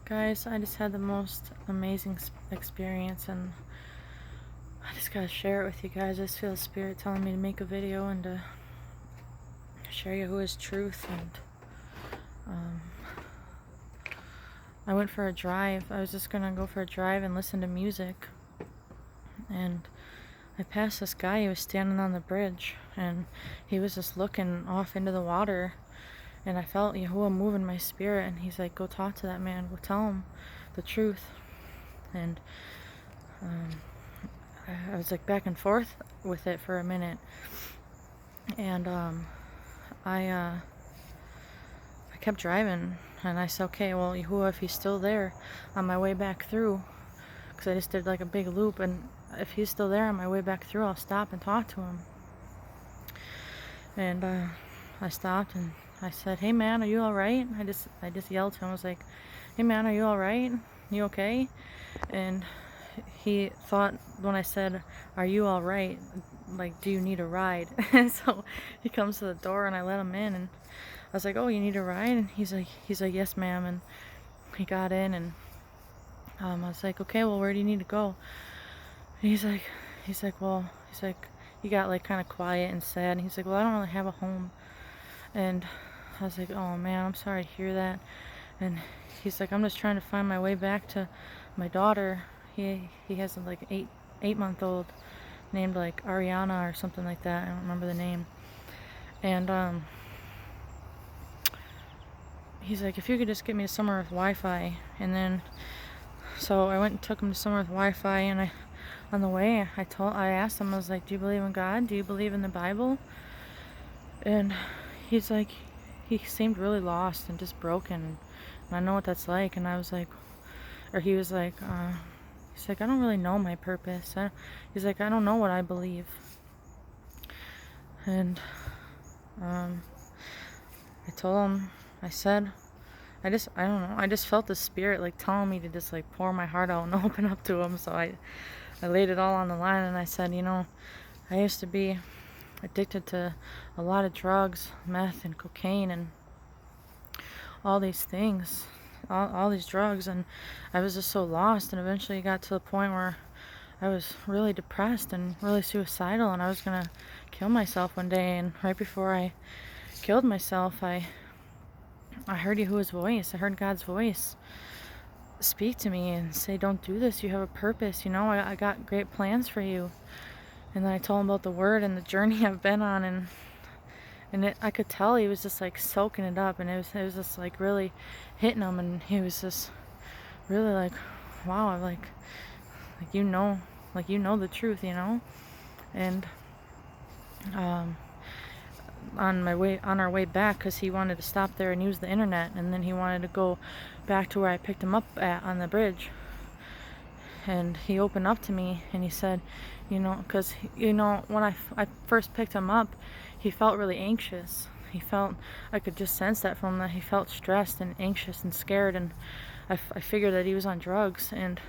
Guys, I just had the most amazing experience, and I just gotta share it with you guys. I just feel the Spirit telling me to make a video and to share Yahuwah's truth. And um, I went for a drive. I was just gonna go for a drive and listen to music, and I passed this guy. He was standing on the bridge, and he was just looking off into the water. And I felt Yahuwah move in my spirit, and he's like, go talk to that man, go tell him the truth. And I was like back and forth with it for a minute. And I kept driving, and I said, okay, well, Yahuwah, if he's still there on my way back through, because I just did like a big loop, and if he's still there on my way back through, I'll stop and talk to him. And I stopped and I said, hey man, are you alright? I just yelled to him. I was like, hey man, are you alright? You okay? And he thought when I said, are you alright, like, do you need a ride? And so he comes to the door, and I let him in, and I was like, oh, you need a ride? And he's like, yes ma'am. And he got in, and I was like, okay, well, where do you need to go? And he's like, he got like kind of quiet and sad, and he's like, well, I don't really have a home. And I was like, oh man, I'm sorry to hear that. And he's like, I'm just trying to find my way back to my daughter. He has like an 8-month-old named like Ariana or something like that. I don't remember the name. And he's like, if you could just get me to somewhere with Wi-Fi. And then so I went and took him to somewhere with Wi-Fi, and on the way I asked him, I was like, do you believe in God? Do you believe in the Bible? And he's like, he seemed really lost and just broken, and I know what that's like. And I was like, or he was like, he's like, I don't really know my purpose. He's like, I don't know what I believe. And I told him, I said, I don't know, I just felt the Spirit like telling me to just like pour my heart out and open up to him. So I laid it all on the line, and I said, you know, I used to be addicted to a lot of drugs, meth and cocaine and all these things, all these drugs, and I was just so lost. And eventually it got to the point where I was really depressed and really suicidal, and I was gonna kill myself one day. And right before I killed myself, I heard Yahuwah's voice. I heard God's voice speak to me and say, don't do this, you have a purpose, you know, I got great plans for you. And then I told him about the word and the journey I've been on, and I could tell he was just like soaking it up, and it was just like really hitting him, and he was just really like, wow, like you know the truth, you know. And on our way back, because he wanted to stop there and use the internet, and then he wanted to go back to where I picked him up at on the bridge. And he opened up to me, and he said, you know, because, you know, when I first picked him up, he felt really anxious. I could just sense that from him, that he felt stressed and anxious and scared, and I figured that he was on drugs. And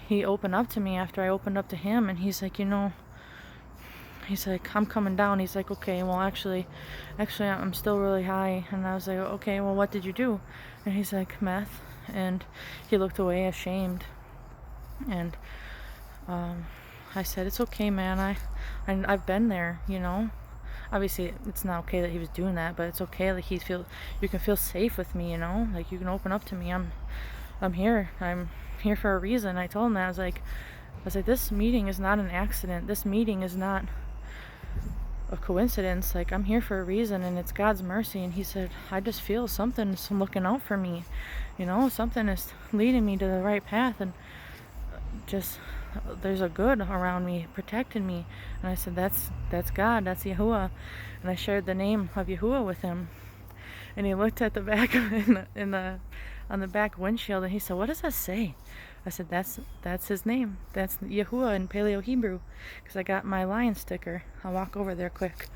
he opened up to me after I opened up to him, and he's like, you know, he's like, I'm coming down. He's like, okay, well, actually, I'm still really high. And I was like, okay, well, what did you do? And he's like, meth. And he looked away ashamed. And I said, it's okay, man. I've been there, you know. Obviously, it's not okay that he was doing that, but it's okay. Like, you can feel safe with me, you know. Like, you can open up to me. I'm here. I'm here for a reason. I told him that. I was like, this meeting is not an accident. This meeting is not a coincidence. Like, I'm here for a reason, and it's God's mercy. And he said, I just feel something's looking out for me, you know. Something is leading me to the right path, and just there's a good around me protecting me. And I said, that's God, that's Yahuwah. And I shared the name of Yahuwah with him, and he looked at the back on the back windshield, and he said, what does that say? I said, that's his name. That's Yahuwah in Paleo Hebrew, because I got my lion sticker. I'll walk over there quick.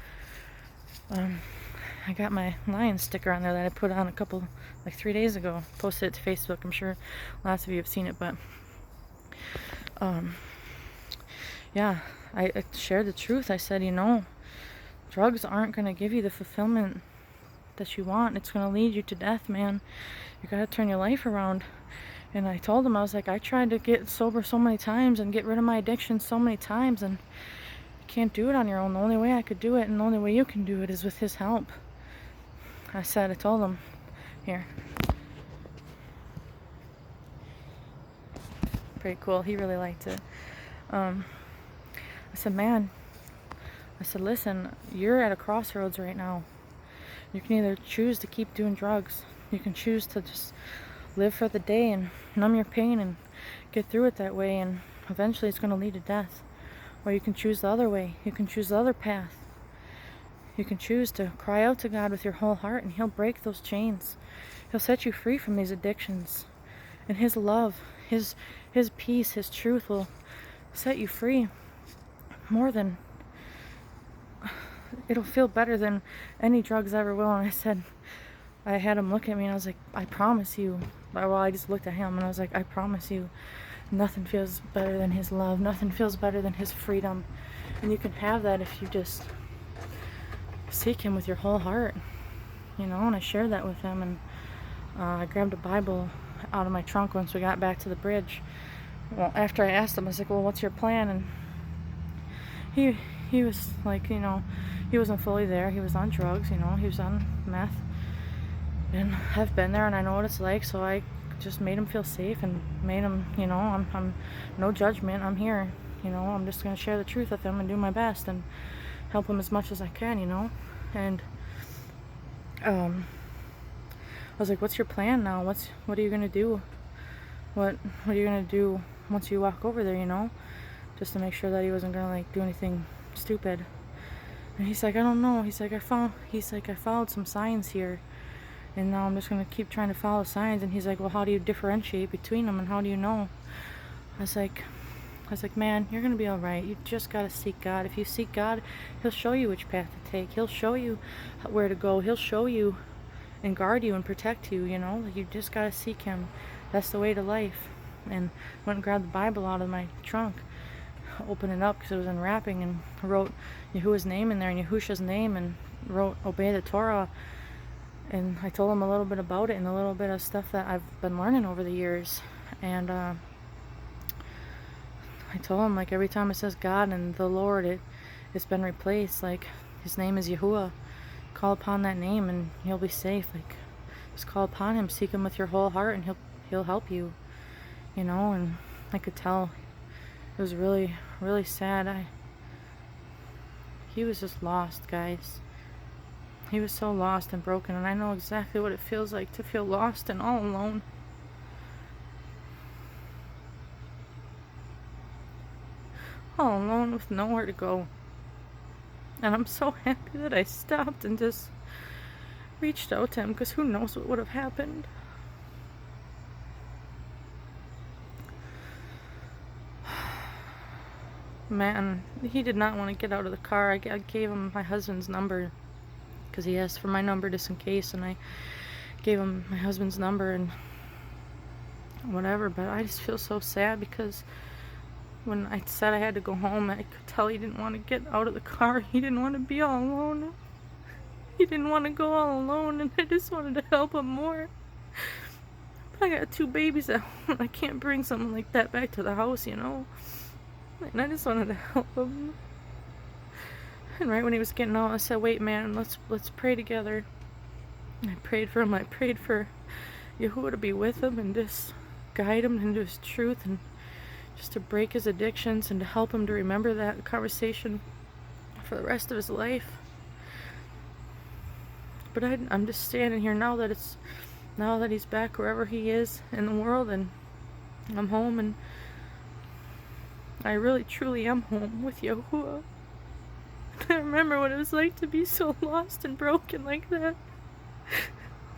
I got my lion sticker on there that I put on like 3 days ago. Posted it to Facebook. I'm sure lots of you have seen it, but yeah, I shared the truth. I said, you know, drugs aren't going to give you the fulfillment that you want. It's going to lead you to death, man. You got to turn your life around. And I told him, I was like, I tried to get sober so many times and get rid of my addiction so many times, and you can't do it on your own. The only way I could do it, and the only way you can do it, is with his help. I told him, here. Pretty cool. He really liked it. I said, man, listen, you're at a crossroads right now. You can either choose to keep doing drugs. You can choose to just live for the day and numb your pain and get through it that way, and eventually it's going to lead to death. Or you can choose the other way. You can choose the other path. You can choose to cry out to God with your whole heart, and He'll break those chains. He'll set you free from these addictions. And His love, His peace, His truth will set you free more than... It'll feel better than any drugs ever will. And I said, I had him look at me, and I was like, I promise you. Well, I just looked at him, and I was like, I promise you, nothing feels better than His love. Nothing feels better than His freedom. And you can have that if you just seek Him with your whole heart. And I shared that with him, and I grabbed a Bible out of my trunk once we got back to the bridge. Well, after I asked him, I was like, well, what's your plan? And he was like, he wasn't fully there. He was on drugs, he was on meth. And I've been there, and I know what it's like, so I just made him feel safe and made him, I'm no judgment. I'm here, I'm just going to share the truth with him and do my best and help him as much as I can, And I was like, what's your plan now? What are you going to do? What are you going to do once you walk over there, just to make sure that he wasn't going to do anything stupid. And he's like, I don't know. He's like, I followed some signs here, and now I'm just going to keep trying to follow signs. And he's like, well, how do you differentiate between them, and how do you know? I was like, man, you're going to be all right. You just got to seek God. If you seek God, He'll show you which path to take. He'll show you where to go. He'll show you and guard you and protect you, You just got to seek Him. That's the way to life. And went and grabbed the Bible out of my trunk, opened it up because it was in wrapping, and wrote Yahuwah's name in there and Yahusha's name, and wrote obey the Torah. And I told him a little bit about it and a little bit of stuff that I've been learning over the years. And I told him, like, every time it says God and the Lord, it's been replaced. Like, His name is Yahuwah. Call upon that name and you'll be safe. Like, just call upon Him, seek Him with your whole heart, and He'll help you. And I could tell it was really, really sad. He was just lost, guys. He was so lost and broken, and I know exactly what it feels like to feel lost and all alone. All alone with nowhere to go. And I'm so happy that I stopped and just reached out to him, because who knows what would have happened. Man, he did not want to get out of the car. I gave him my husband's number because he asked for my number just in case, and I gave him my husband's number and whatever. But I just feel so sad because when I said I had to go home, I could tell he didn't want to get out of the car. He didn't want to be all alone. He didn't want to go all alone, and I just wanted to help him more. But I got 2 babies at home. I can't bring something like that back to the house, And I just wanted to help him. And right when he was getting out, I said, wait, man, let's pray together. And I prayed for him. I prayed for Yahuwah to be with him and just guide him into His truth, and just to break his addictions, and to help him to remember that conversation for the rest of his life. But I'm just standing here now that he's back wherever he is in the world, and I'm home, and I really truly am home with Yahuwah. I remember what it was like to be so lost and broken like that.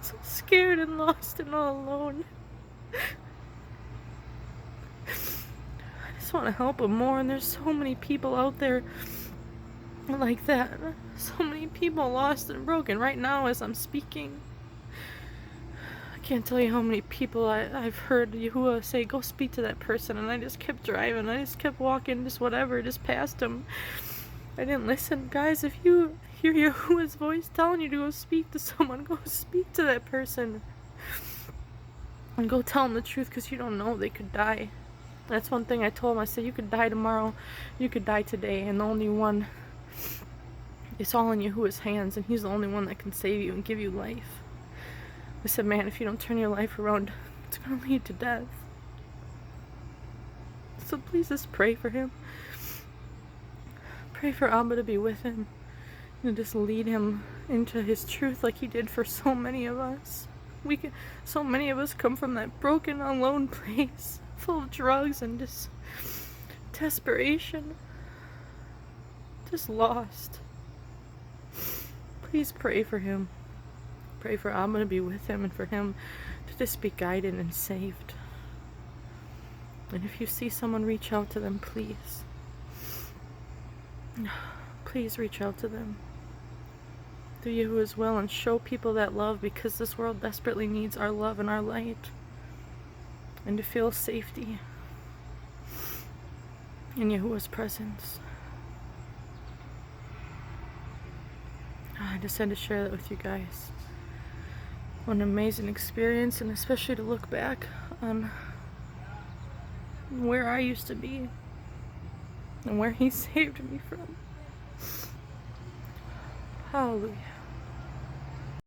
So scared and lost and all alone. I just want to help him more, and there's so many people out there like that. So many people lost and broken right now as I'm speaking. I can't tell you how many people I've heard Yahuwah say, go speak to that person, and I just kept driving. I just kept walking, just whatever, just past him. I didn't listen. Guys, if you hear Yahuwah's voice telling you to go speak to someone, go speak to that person. And go tell them the truth, because you don't know, they could die. That's one thing I told him. I said, you could die tomorrow, you could die today, and the only one, it's all in Yahuwah's hands, and he's the only one that can save you and give you life. I said, man, if you don't turn your life around, it's going to lead to death. So please just pray for him. Pray for Abba to be with him and just lead him into his truth like he did for so many of us. So many of us come from that broken, alone place, full of drugs and just desperation, just lost. Please pray for him. Pray for Abba to be with him and for him to just be guided and saved. And if you see someone, reach out to them, please. Please reach out to them. Do Yahuwah's will and show people that love, because this world desperately needs our love and our light. And to feel safety in Yahuwah's presence. I just had to share that with you guys. What an amazing experience, and especially to look back on where I used to be and where he saved me from. Hallelujah.